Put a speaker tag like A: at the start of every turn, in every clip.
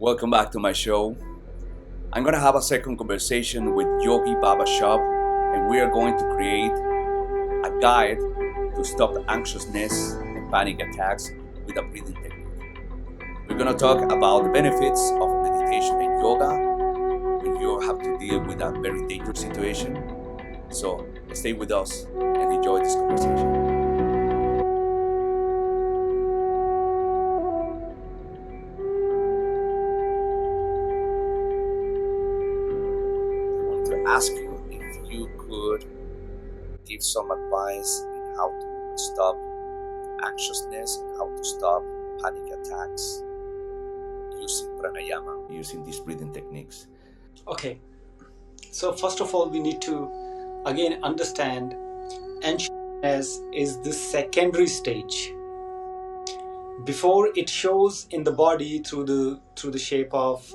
A: Welcome back to my show. I'm going to have a second conversation with Yogi Baba Shop, and we are going to create a guide to stop anxiousness and panic attacks with a breathing technique. We're going to talk about the benefits of meditation and yoga when you have to deal with a very dangerous situation. So stay with us and enjoy this conversation. I want to ask you if you could give some advice in how to stop anxiousness and how to stop panic attacks using pranayama, using these breathing techniques.
B: Okay, so first of all, we need to again understand anxiousness is the secondary stage. Before it shows in the body through the shape of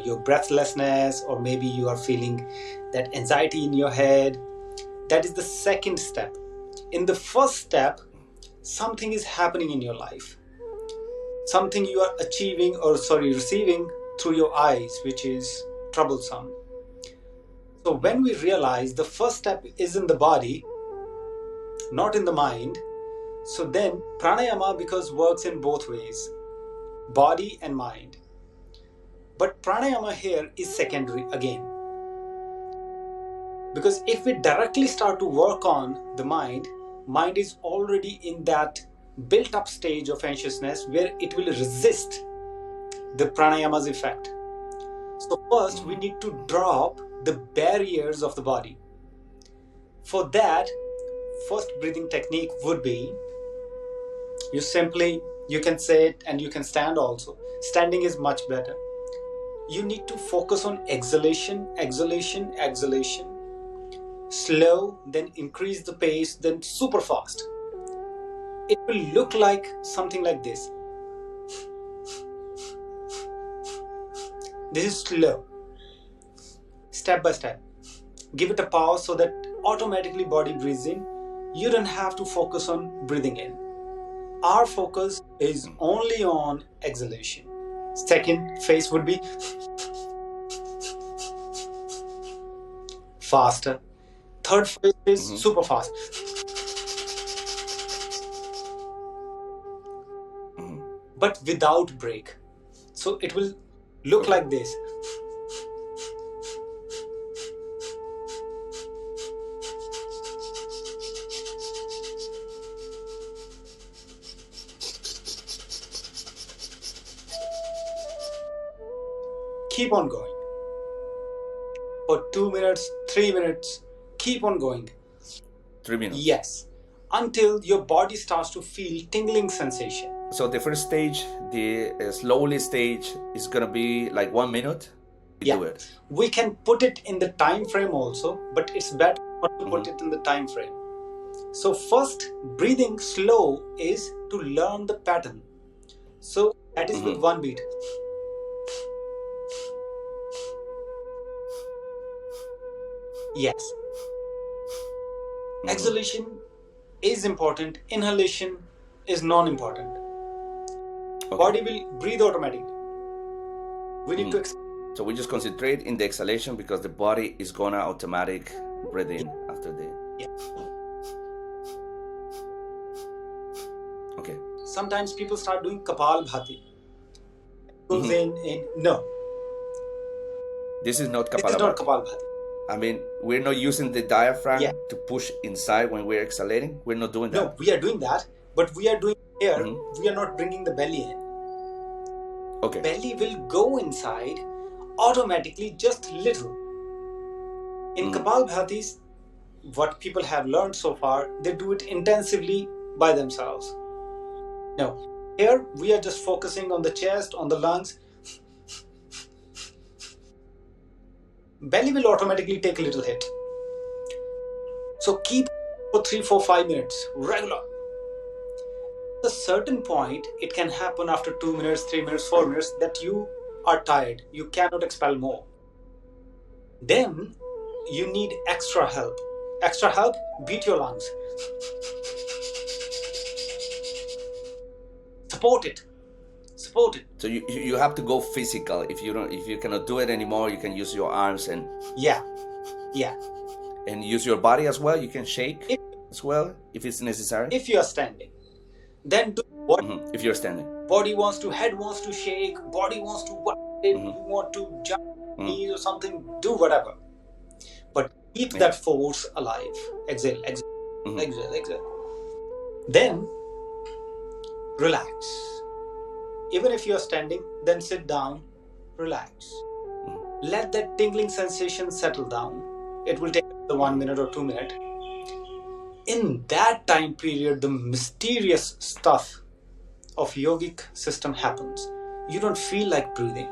B: your breathlessness, or maybe you are feeling that anxiety in your head. That is the second step. In the first step, something is happening in your life. Something you are receiving through your eyes, which is troublesome. So when we realize the first step is in the body, not in the mind, so then pranayama because works in both ways, body and mind. But pranayama here is secondary again. Because if we directly start to work on the mind is already in that built up stage of anxiousness where it will resist the pranayama's effect. So first we need to drop the barriers of the body. For that, first breathing technique would be, you can sit and you can stand also. Standing is much better. You need to focus on exhalation, exhalation, exhalation. Slow, then increase the pace, then super fast. It will look like something like this. This is slow. Step by step. Give it a pause so that automatically body breathes in. You don't have to focus on breathing in. Our focus is only on exhalation. Second phase would be faster. Third phase is super fast. But without break. So it will look like this. Keep on going. For 2 minutes, 3 minutes, keep on going.
A: 3 minutes?
B: Yes. Until your body starts to feel tingling sensation.
A: So the first stage, the slowly stage, is going to be like 1 minute?
B: Yeah.
A: Do it.
B: We can put it in the time frame also, but it's better not to put it in the time frame. So first, breathing slow is to learn the pattern. So that is with one beat. Yes. Exhalation is important. Inhalation is non-important. Body will breathe automatically. We need to
A: So we just concentrate in the exhalation because the body is gonna automatic breathe in after the.
B: Yeah.
A: Okay.
B: Sometimes people start doing Kapalbhati. No.
A: This is not Kapalabhati.
B: This is not Kapalbhati.
A: I mean, we're not using the diaphragm to push inside when we're exhalating. We're not doing that.
B: No, we are doing that, but we are doing here. We are not bringing the belly in.
A: Okay.
B: Belly will go inside automatically, just little. In Kapalbhatis, what people have learned so far, they do it intensively by themselves. No, here we are just focusing on the chest, on the lungs. Belly will automatically take a little hit. So keep for 3, 4, 5 minutes, regular. At a certain point, it can happen after 2 minutes, 3 minutes, 4 minutes that you are tired. You cannot expel more. Then you need extra help. Extra help, beat your lungs. Support it. support it.
A: So you have to go physical. If you cannot do it anymore, you can use your arms and
B: Yeah.
A: use your body as well. You can shake
B: If,
A: as well if it's necessary.
B: if you are standing, then do what
A: If you're standing.
B: head wants to shake, body wants to vibrate, you want to jump knees or something, do whatever. But keep that force alive. Exhale. Then relax. Even if you're standing, then sit down, relax. Let that tingling sensation settle down. It will take 1 minute or 2 minutes. In that time period, the mysterious stuff of yogic system happens. You don't feel like breathing.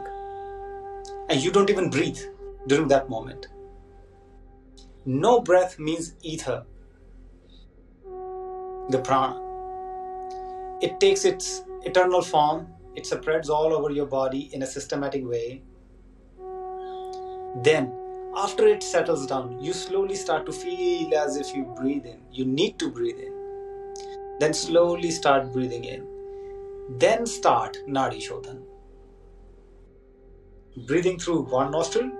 B: And you don't even breathe during that moment. No breath means ether, the prana. It takes its eternal form. It spreads all over your body in a systematic way. Then, after it settles down, you slowly start to feel as if you breathe in. You need to breathe in. Then slowly start breathing in. Then start Nadi Shodhan. Breathing through one nostril.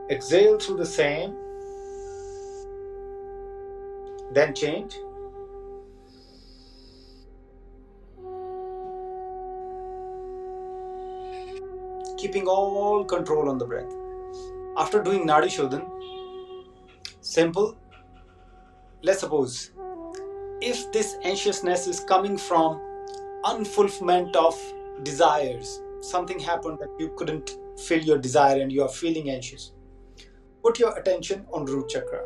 B: Exhale through the same. Then change. Keeping all control on the breath. After doing Nadi Shodhan, simple. Let's suppose if this anxiousness is coming from unfulfillment of desires, something happened that you couldn't fill your desire and you are feeling anxious, put your attention on root chakra.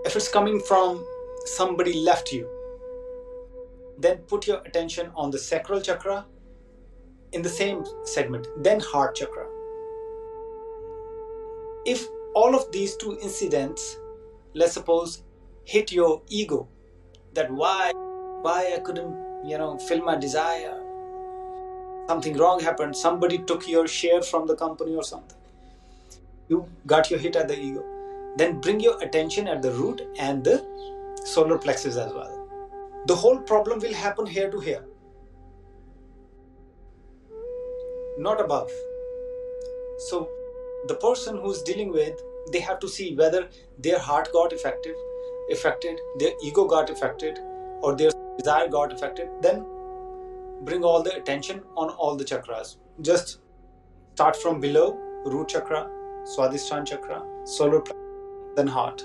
B: If it's coming from somebody left you, then put your attention on the sacral chakra in the same segment, then heart chakra. If all of these two incidents, let's suppose, hit your ego, that why I couldn't, fill my desire, something wrong happened, somebody took your share from the company or something, you got your hit at the ego, then bring your attention at the root and the solar plexus as well. The whole problem will happen here to here, not above. So the person who's dealing with, they have to see whether their heart got affected, their ego got affected, or their desire got affected. Then bring all the attention on all the chakras. Just start from below, root chakra, Swadhisthana chakra, solar plexus, then heart.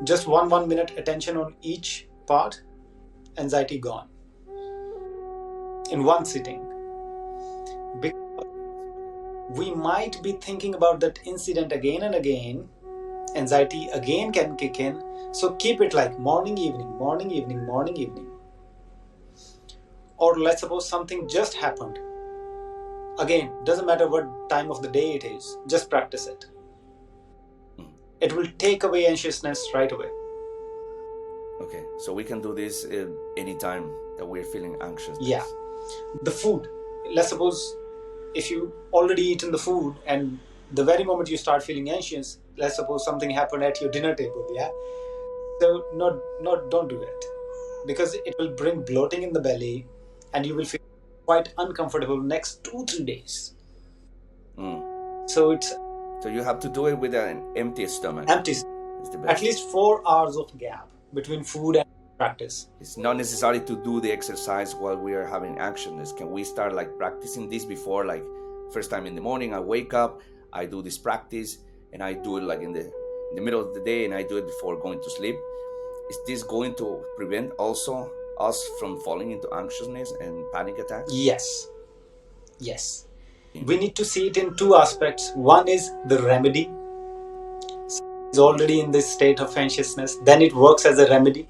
B: Just 1 minute attention on each part, anxiety gone. In one sitting. Because we might be thinking about that incident again and again, anxiety again can kick in. So keep it like morning, evening, morning, evening, morning, evening. Or let's suppose something just happened. Again, doesn't matter what time of the day it is, just practice it. It will take away anxiousness right away.
A: Okay, so we can do this anytime that we're feeling anxious.
B: Yeah. The food. Let's suppose if you already eaten the food and the very moment you start feeling anxious, let's suppose something happened at your dinner table, yeah? So don't do it. Because it will bring bloating in the belly and you will feel quite uncomfortable next 2-3 days. So
A: you have to do it with an empty stomach.
B: Empty. At least 4 hours of gap between food and practice.
A: It's not necessary to do the exercise while we are having anxiousness. Can we start like practicing this before, like first time in the morning I wake up, I do this practice and I do it like in the middle of the day and I do it before going to sleep? Is this going to prevent also us from falling into anxiousness and panic attacks?
B: Yes. We need to see it in 2 aspects. One is the remedy. Is already in this state of anxiousness, then it works as a remedy.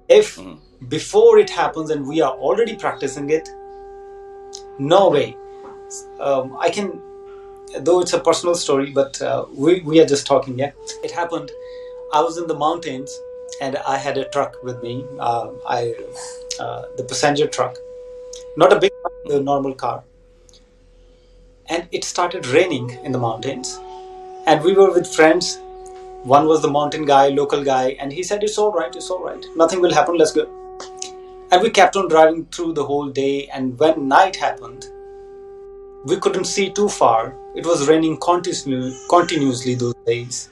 B: If before it happens and we are already practicing it, no way. I can, though it's a personal story, but we are just talking, yeah. It happened, I was in the mountains and I had a truck with me, the passenger truck, not a big one, the normal car. And it started raining in the mountains and we were with friends. One was the mountain guy, local guy, and he said, "It's all right, it's all right. Nothing will happen, let's go." And we kept on driving through the whole day. And when night happened, we couldn't see too far. It was raining continuously those days.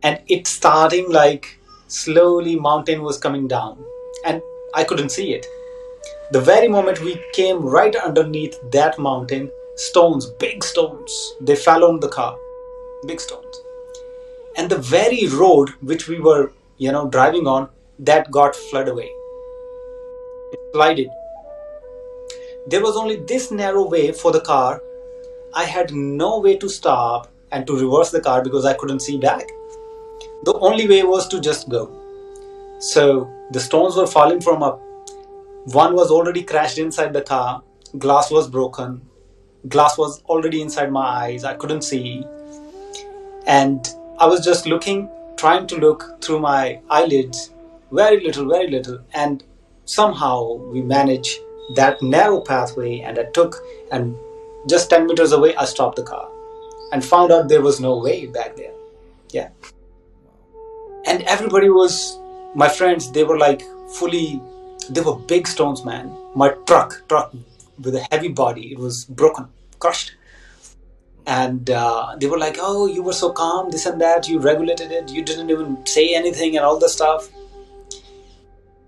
B: And it starting like slowly, mountain was coming down. And I couldn't see it. The very moment we came right underneath that mountain, stones, big stones, they fell on the car. Big stones. And the very road which we were, driving on, that got flooded away. It slided. There was only this narrow way for the car. I had no way to stop and to reverse the car because I couldn't see back. The only way was to just go. So the stones were falling from up. One was already crashed inside the car. Glass was broken. Glass was already inside my eyes. I couldn't see. And I was just trying to look through my eyelids, very little. And somehow we managed that narrow pathway, and just 10 meters away, I stopped the car and found out there was no way back there. Yeah. And everybody was, my friends, they were like they were big stones, man. My truck with a heavy body, it was broken, crushed. And they were like, "Oh, you were so calm, this and that, you regulated it, you didn't even say anything," and all the stuff.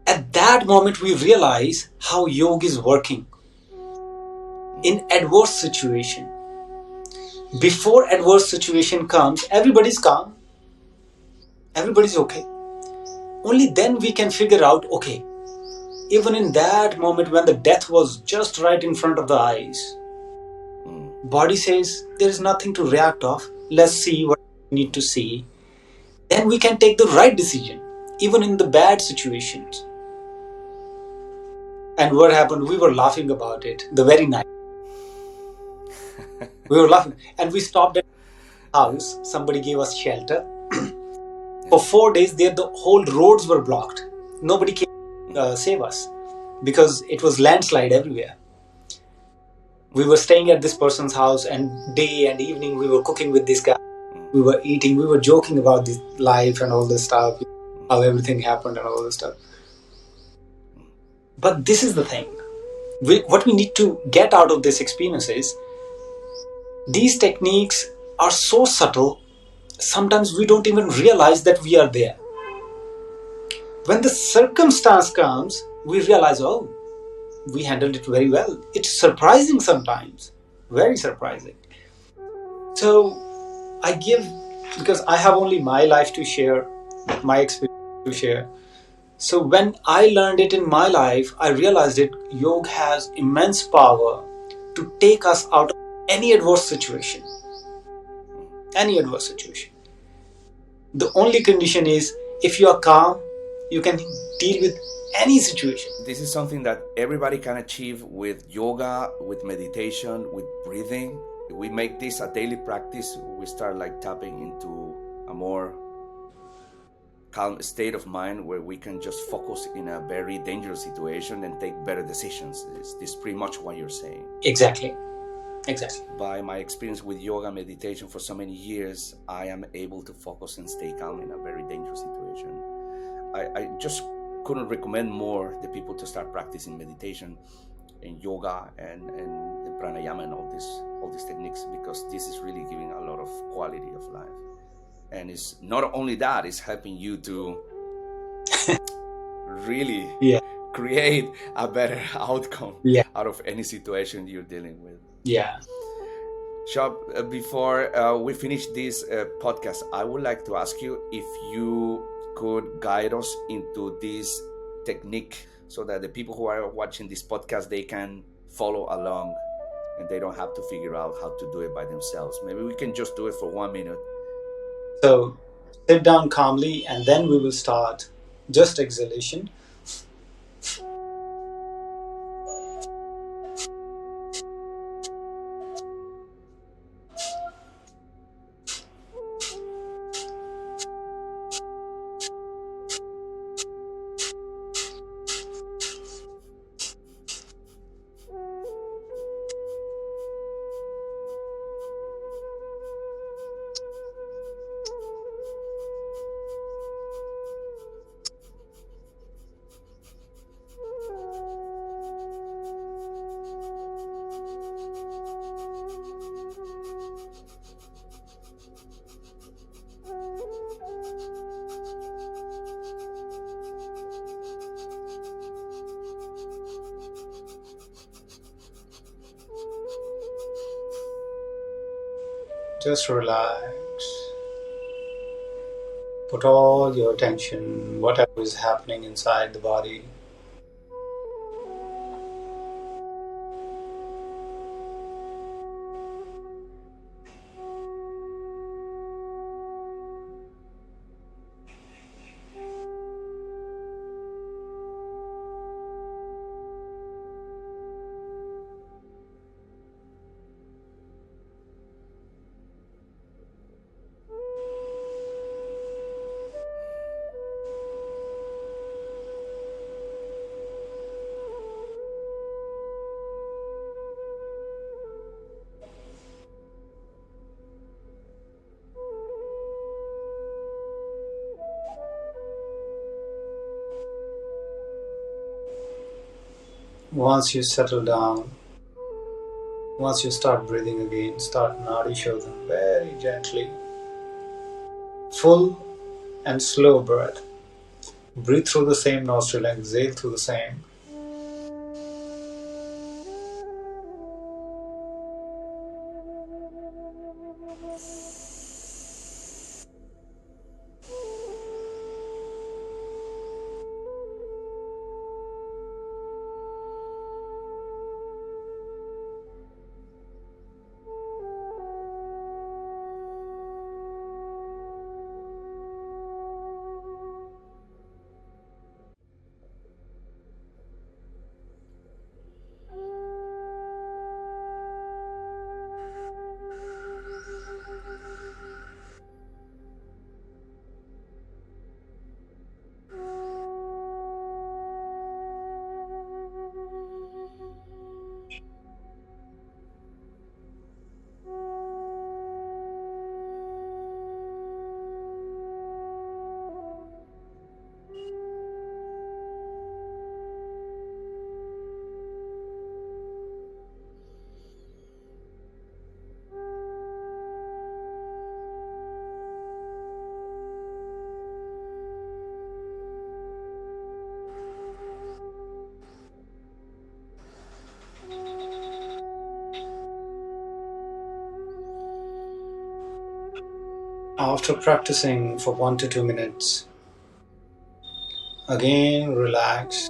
B: At that moment, we realize how yoga is working in adverse situation. Before adverse situation comes, everybody's calm, everybody's okay. Only then we can figure out, okay, even in that moment when the death was just right in front of the eyes, body says there is nothing to react of. Let's see what we need to see. Then we can take the right decision, even in the bad situations. And what happened? We were laughing about it the very night. We were laughing. And we stopped at the house. Somebody gave us shelter. For 4 days there, the whole roads were blocked. Nobody came to save us because it was landslide everywhere. We were staying at this person's house, and day and evening we were cooking with this guy. We were eating, we were joking about this life and all this stuff, how everything happened and all this stuff. But this is the thing. What we need to get out of this experience is, these techniques are so subtle, sometimes we don't even realize that we are there. When the circumstance comes, we realize, oh, we handled it very well. It's surprising sometimes, very surprising. So I give, because I have only my life to share, my experience to share. So when I learned it in my life, I realized that yoga has immense power to take us out of any adverse situation. Any adverse situation. The only condition is, if you are calm, you can deal with any situation.
A: This is something that everybody can achieve with yoga, with meditation, with breathing. We make this a daily practice. We start like tapping into a more calm state of mind where we can just focus in a very dangerous situation and take better decisions. Is this pretty much what you're saying?
B: Exactly.
A: By my experience with yoga meditation for so many years, I am able to focus and stay calm in a very dangerous situation. I just couldn't recommend more the people to start practicing meditation and yoga and pranayama and all these techniques, because this is really giving a lot of quality of life. And it's not only that, it's helping you to really create a better outcome out of any situation you're dealing with. Shab, before we finish this podcast, I would like to ask you if you could guide us into this technique so that the people who are watching this podcast, they can follow along and they don't have to figure out how to do it by themselves. Maybe we can just do it for 1 minute.
B: So sit down calmly, and then we will start just exhalation. Just relax. Put all your attention, whatever is happening inside the body. Once you settle down, once you start breathing again, start Nadi Shodhan very gently. Full and slow breath. Breathe through the same nostril and exhale through the same. After practicing for 1 to 2 minutes, again relax.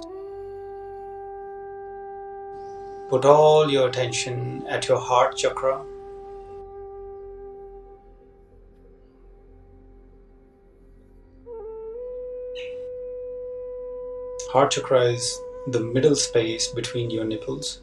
B: Put all your attention at your heart chakra. Heart chakra is the middle space between your nipples.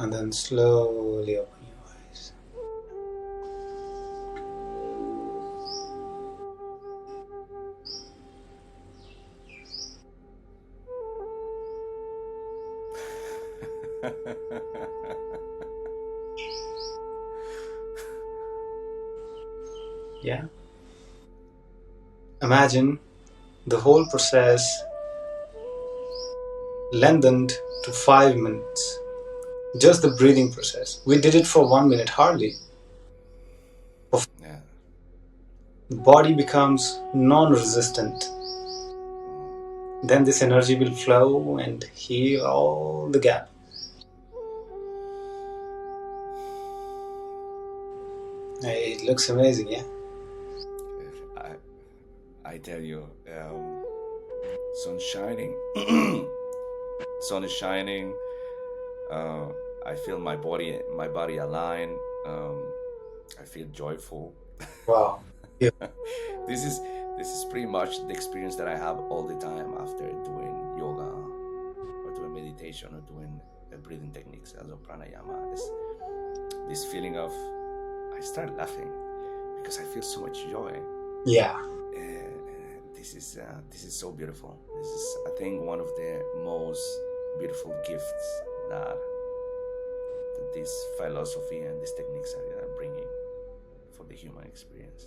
B: And then slowly open your eyes. Yeah. Imagine the whole process lengthened to 5 minutes. Just the breathing process. We did it for 1 minute hardly.
A: Yeah.
B: The body becomes non-resistant. Then this energy will flow and heal all the gap. It looks amazing, yeah.
A: I tell you, sun's shining. Sun is shining. Uh, I feel my body align. I feel joyful.
B: Wow. Yeah.
A: this is this is pretty much the experience that I have all the time after doing yoga or doing meditation or doing breathing techniques as a pranayama. This feeling of I start laughing because I feel so much joy.
B: Yeah.
A: This is so beautiful. This is, I think, one of the most beautiful gifts that this philosophy and these techniques are bringing for the human experience.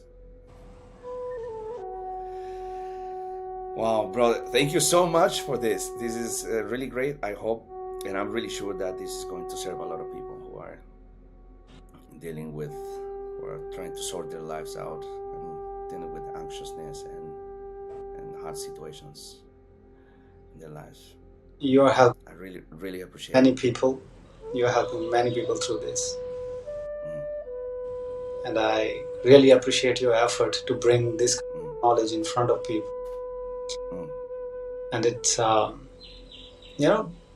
A: Wow, brother, thank you so much for this. This is really great. I hope, and I'm really sure that this is going to serve a lot of people who are dealing with, who are trying to sort their lives out and dealing with anxiousness and hard situations in their lives.
B: You are helping
A: I really, really appreciate
B: many
A: it.
B: people. You are helping many people through this. And I really appreciate your effort to bring this knowledge in front of people. And it's,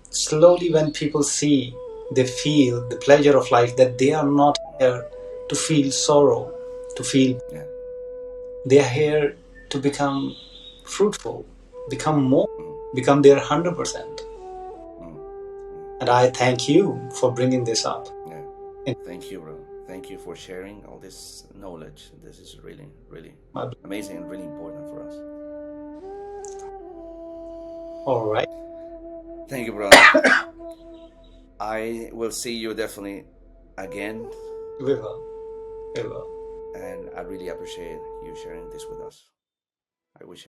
B: slowly when people see, they feel the pleasure of life, that they are not here to feel sorrow, to feel.
A: Yeah.
B: They are here to become fruitful, become more, become their 100%. And I thank you for bringing this up.
A: Yeah. Thank you, bro. Thank you for sharing all this knowledge. This is really, really amazing and really important for us.
B: All right.
A: Thank you, brother. I will see you definitely again.
B: We will. We will.
A: And I really appreciate you sharing this with us. I wish